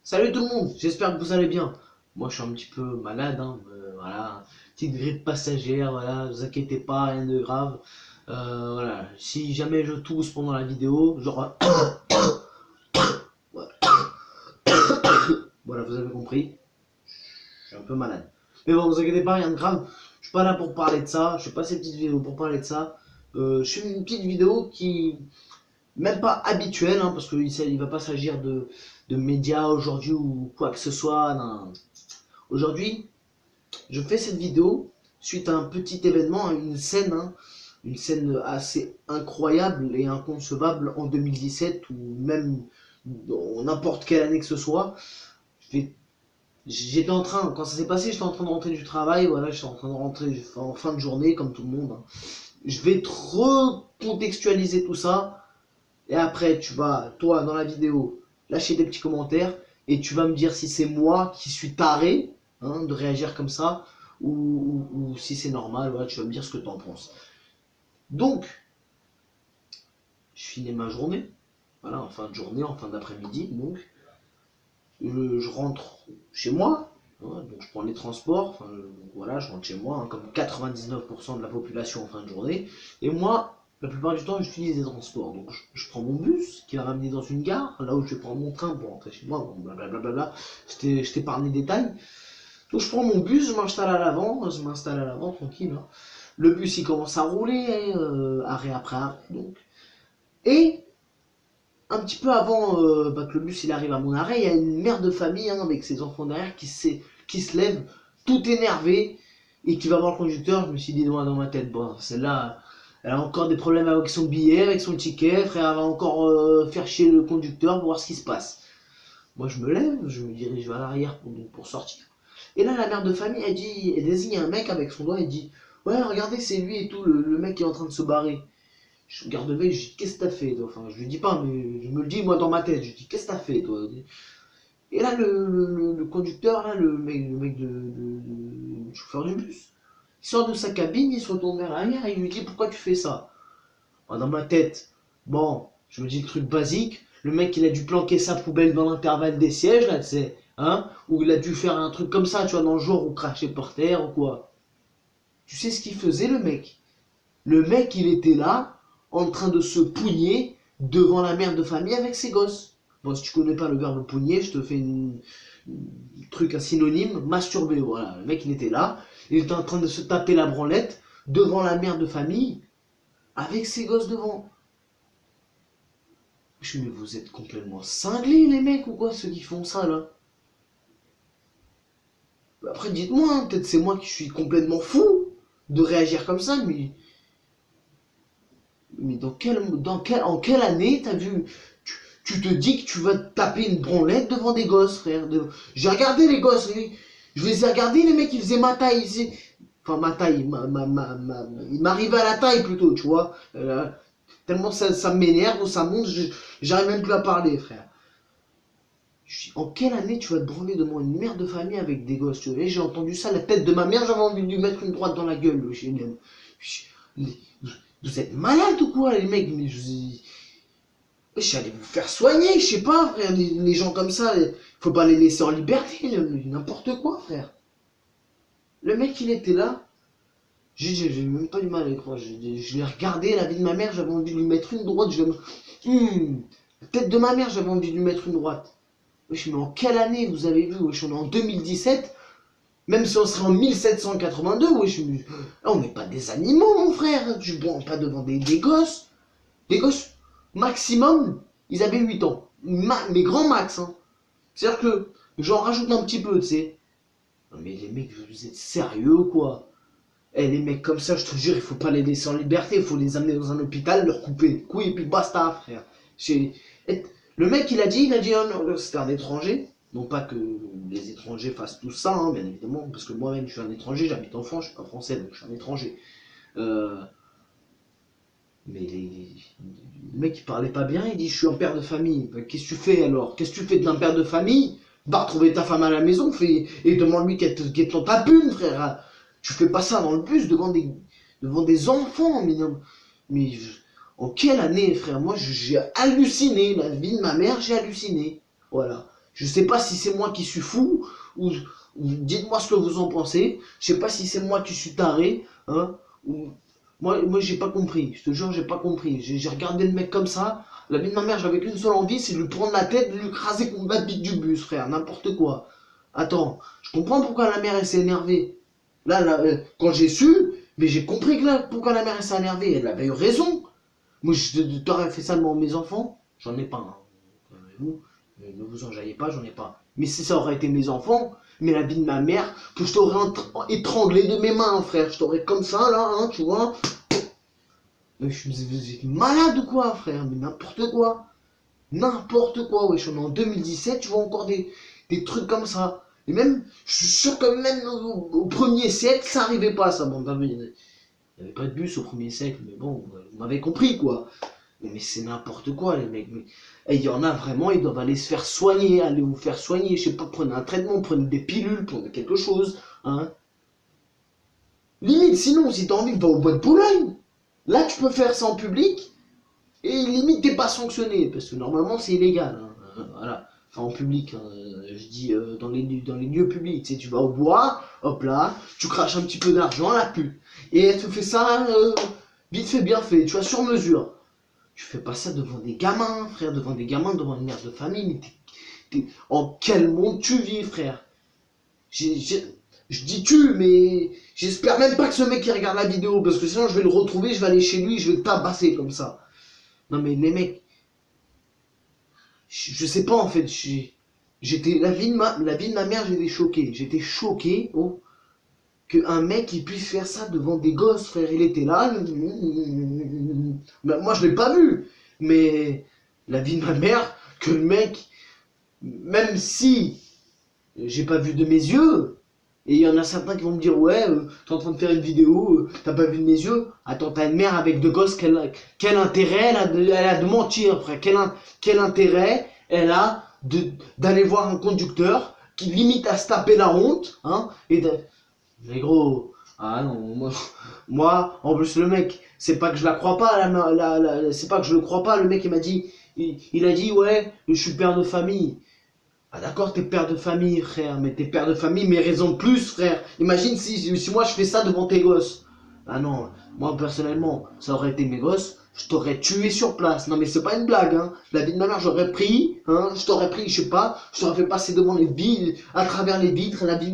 Salut tout le monde, j'espère que vous allez bien. Moi je suis un petit peu malade, hein, voilà, petite grippe passagère, voilà, ne vous inquiétez pas, rien de grave. Voilà, si jamais je tousse pendant la vidéo, genre, voilà, vous avez compris, je suis un peu malade. Mais bon, vous inquiétez pas, rien de grave, je suis pas là pour parler de ça, je fais pas ces petites vidéos pour parler de ça. Je fais une petite vidéo qui, même pas habituelle, hein, parce qu'il va pas s'agir de médias aujourd'hui ou quoi que ce soit. Non. Aujourd'hui, je fais cette vidéo suite à un petit événement, à une scène assez incroyable et inconcevable en 2017 ou même dans n'importe quelle année que ce soit. J'étais en train, quand ça s'est passé, j'étais en train de rentrer du travail, voilà, j'étais en train de rentrer en fin de journée comme tout le monde, hein. Je vais te recontextualiser tout ça et après tu vas, toi, dans la vidéo, lâcher des petits commentaires et tu vas me dire si c'est moi qui suis taré, hein, de réagir comme ça ou si c'est normal, voilà, tu vas me dire ce que tu en penses. Donc, je finis ma journée, voilà, en fin de journée, en fin d'après-midi, donc je rentre chez moi, hein, donc je prends les transports, enfin, voilà, je rentre chez moi, hein, comme 99% de la population en fin de journée, et moi, la plupart du temps, j'utilise les transports. Donc, je prends mon bus qui va ramener dans une gare, là où je vais prendre mon train pour rentrer chez moi, bon, blablabla. Je t'épargne les détails. Donc, je prends mon bus, je m'installe à l'avant, tranquille, hein. Le bus, il commence à rouler, arrêt après arrêt, donc. Et un petit peu avant que le bus il arrive à mon arrêt, il y a une mère de famille, hein, avec ses enfants derrière qui se lève, tout énervé, et qui va voir le conducteur. Je me suis dit dans ma tête, bon, celle-là, elle a encore des problèmes avec son billet, avec son ticket, frère, elle va encore faire chier le conducteur pour voir ce qui se passe. Moi je me lève, je me dirige vers l'arrière pour sortir. Et là la mère de famille, elle désigne un mec avec son doigt, elle dit, ouais regardez c'est lui et tout, le mec qui est en train de se barrer. Je regarde le mec, je dis, qu'est-ce que t'as fait, toi? Enfin, je lui dis pas, mais je me le dis, moi, dans ma tête. Je dis, qu'est-ce que t'as fait, toi? Et là, le conducteur, là, le mec le chauffeur du bus, il sort de sa cabine, il se retourne vers l'arrière et il lui dit, pourquoi tu fais ça? Moi, dans ma tête, bon, je me dis le truc basique. Le mec, il a dû planquer sa poubelle dans l'intervalle des sièges, là, tu sais, hein? Ou il a dû faire un truc comme ça, tu vois, dans le genre, ou cracher par terre, ou quoi. Tu sais ce qu'il faisait, le mec? Le mec, il était là, en train de se pougner devant la mère de famille avec ses gosses. Bon, si tu connais pas le verbe pougner, je te fais truc, un synonyme, masturber, voilà. Le mec, il était là, il était en train de se taper la branlette devant la mère de famille avec ses gosses devant. Je me dis, mais vous êtes complètement cinglés, les mecs, ou quoi, ceux qui font ça, là? Après, dites-moi, hein, peut-être c'est moi qui suis complètement fou de réagir comme ça, mais en quelle année t'as vu, tu te dis que tu vas te taper une branlette devant des gosses, frère. J'ai regardé les gosses, je les ai regardés, les mecs, ils faisaient ma taille. Enfin, ma taille, ils m'arrivaient à la taille plutôt, tu vois. Tellement ça m'énerve, ça monte, j'arrive même plus à parler, frère. En quelle année tu vas te branler devant une mère de famille avec des gosses, tu vois? J'ai entendu ça, la tête de ma mère, j'avais envie de lui mettre une droite dans la gueule. Vous êtes malades ou quoi, les mecs? Mais j'allais vous faire soigner, je sais pas, frère. Les gens comme ça, faut pas les laisser en liberté, n'importe quoi, frère. Le mec, il était là. J'ai même pas du mal à y croire. Je l'ai regardé, la vie de ma mère, j'avais envie de lui mettre une droite. La tête de ma mère, j'avais envie de lui mettre une droite. Wesh, mais en quelle année vous avez vu? Wesh, on est en 2017. Même si on serait en 1782, wesh, on n'est pas des animaux, mon frère. Tu bois pas devant des gosses. Les gosses, maximum, ils avaient 8 ans. Mais grand max, hein. C'est-à-dire que j'en rajoute un petit peu, tu sais. Non mais les mecs, vous êtes sérieux ou quoi? Eh, les mecs comme ça, je te jure, il faut pas les laisser en liberté, il faut les amener dans un hôpital, leur couper les couilles et puis basta, frère. Le mec, il a dit, oh, non, c'était un étranger. Non pas que les étrangers fassent tout ça, hein, bien évidemment, parce que moi-même, je suis un étranger, j'habite en France, je suis pas français, donc je suis un étranger. Euh, le mec il parlait pas bien, il dit je suis un père de famille. Ben, qu'est-ce que tu fais alors? Qu'est-ce que tu fais d'un père de famille? Va retrouver ta femme à la maison et demande-lui qu'elle t'en tape une, frère. Tu fais pas ça dans le bus devant des enfants. Mais, non, mais en quelle année, frère? Moi j'ai halluciné. La vie de ma mère, j'ai halluciné. Voilà. Je sais pas si c'est moi qui suis fou, ou dites-moi ce que vous en pensez. Je sais pas si c'est moi qui suis taré, hein, ou... Moi j'ai pas compris, je te jure, j'ai pas compris. J'ai regardé le mec comme ça, la vie de ma mère, j'avais qu'une seule envie, c'est de lui prendre la tête, de lui écraser contre la bite du bus, frère, n'importe quoi. Attends, je comprends pourquoi la mère elle s'est énervée. Là, quand j'ai su, mais j'ai compris que là, pourquoi la mère elle s'est énervée, elle avait eu raison. Moi, je t'aurais fait ça devant mes enfants, j'en ai pas, hein. Vous, ne vous enjaillez pas, j'en ai pas. Mais si ça aurait été mes enfants, mais la vie de ma mère, que je t'aurais étranglé de mes mains, frère. Je t'aurais comme ça, là, hein, tu vois. Mais vous êtes malade ou quoi, frère? Mais n'importe quoi. N'importe quoi, wesh. On est en 2017, tu vois encore des trucs comme ça. Et même, je suis sûr que même au 1er siècle, ça arrivait pas, ça. Bon, il n'y avait pas de bus au 1er siècle, mais bon, vous m'avez compris, quoi. Mais c'est n'importe quoi, les mecs. Et il y en a vraiment, ils doivent aller se faire soigner, allez vous faire soigner. Je sais pas, prenez un traitement, prenez des pilules, prenez quelque chose. Hein. Limite, sinon, si t'as envie, va au bois de Boulogne. Là, tu peux faire ça en public. Et limite, t'es pas sanctionné. Parce que normalement, c'est illégal. Hein. Voilà. Enfin, en public, hein. Je dis dans les lieux publics. Tu sais, tu vas au bois, hop là, tu craches un petit peu d'argent, la pute. Et elle te fait ça vite fait, bien fait, tu vois, sur mesure. Tu fais pas ça devant des gamins, frère, devant des gamins, devant une mère de famille. Mais en quel monde tu vis, frère? Je dis tu, mais j'espère même pas que ce mec qui regarde la vidéo, parce que sinon je vais le retrouver, je vais aller chez lui, je vais le tabasser comme ça. Non mais les mecs, je sais pas en fait, j'étais la vie de ma mère, j'étais choqué, oh, qu'un mec il puisse faire ça devant des gosses, frère, il était là, moi je l'ai pas vu, mais la vie de ma mère, que le mec, même si j'ai pas vu de mes yeux, et il y en a certains qui vont me dire ouais, t'es en train de faire une vidéo, t'as pas vu de mes yeux. Attends, t'as une mère avec deux gosses, quel intérêt elle a de mentir, frère. Quel intérêt elle a d'aller voir un conducteur qui limite à se taper la honte, hein, mais gros, ah non, moi, en plus le mec, c'est pas que je la crois pas, c'est pas que je le crois pas, le mec il m'a dit, il a dit ouais, je suis père de famille. Ah d'accord, t'es père de famille, frère, mais t'es père de famille, mais raison de plus, frère. Imagine si moi je fais ça devant tes gosses. Ah non, moi personnellement, ça aurait été mes gosses, je t'aurais tué sur place. Non mais c'est pas une blague, hein. La vie de ma mère, j'aurais pris, hein, je t'aurais pris, je sais pas, je t'aurais fait passer devant les vitres, à travers les vitres, la vie,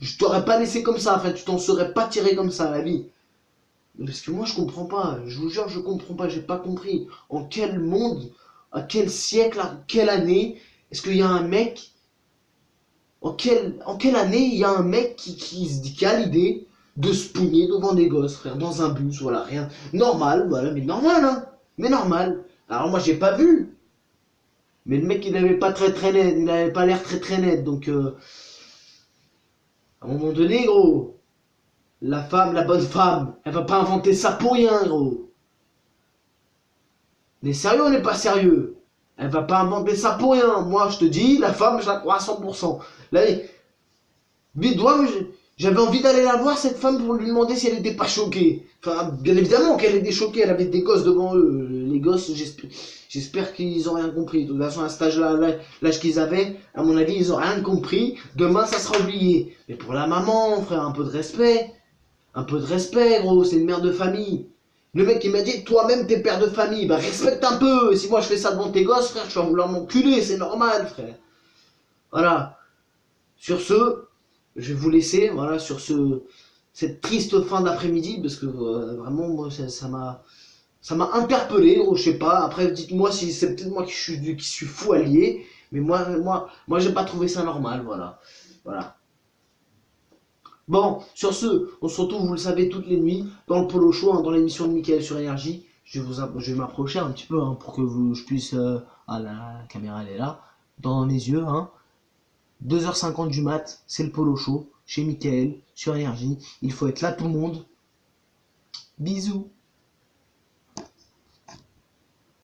je t'aurais pas laissé comme ça, enfin tu t'en serais pas tiré comme ça, la vie. Parce que moi je comprends pas, je vous jure, je comprends pas, j'ai pas compris. En quel monde, à quel siècle, à quelle année, est-ce qu'il y a un mec en quelle année il y a un mec qui a l'idée de se pugner devant des gosses, frère, dans un bus, voilà, rien. Normal, voilà, mais normal, hein. Mais normal. Alors moi j'ai pas vu. Mais le mec il avait pas très net, il avait pas l'air très net, donc à un moment donné, gros, la femme, la bonne femme, elle va pas inventer ça pour rien, gros. On est sérieux, on n'est pas sérieux. Elle va pas inventer ça pour rien. Moi je te dis, la femme, je la crois à 100%. Là, j'avais envie d'aller la voir, cette femme, pour lui demander si elle était pas choquée. Enfin, bien évidemment qu'elle était choquée, elle avait des gosses devant eux. Les gosses, j'espère qu'ils ont rien compris. De toute façon, à cet âge-là, l'âge qu'ils avaient, à mon avis, ils ont rien compris. Demain, ça sera oublié. Mais pour la maman, frère, un peu de respect. Un peu de respect, gros, c'est une mère de famille. Le mec, il m'a dit, toi-même, t'es père de famille. Bah, respecte un peu. Si moi, je fais ça devant tes gosses, frère, je vais vouloir m'enculer, c'est normal, frère. Voilà. Sur ce, je vais vous laisser, voilà, sur cette triste fin d'après-midi, parce que vraiment, moi, ça m'a interpellé, je sais pas. Après, dites-moi si c'est peut-être moi qui suis fou allié, mais moi, j'ai pas trouvé ça normal, voilà. Voilà. Bon, sur ce, on se retrouve, vous le savez, toutes les nuits, dans le Polo Show, hein, dans l'émission de Mickaël sur Énergie. Je vais m'approcher un petit peu, hein, pour que je puisse... ah, la caméra, elle est là, dans mes yeux, hein. 2h50 du mat, c'est le Polo Show, chez Mickaël, sur Énergie. Il faut être là tout le monde. Bisous.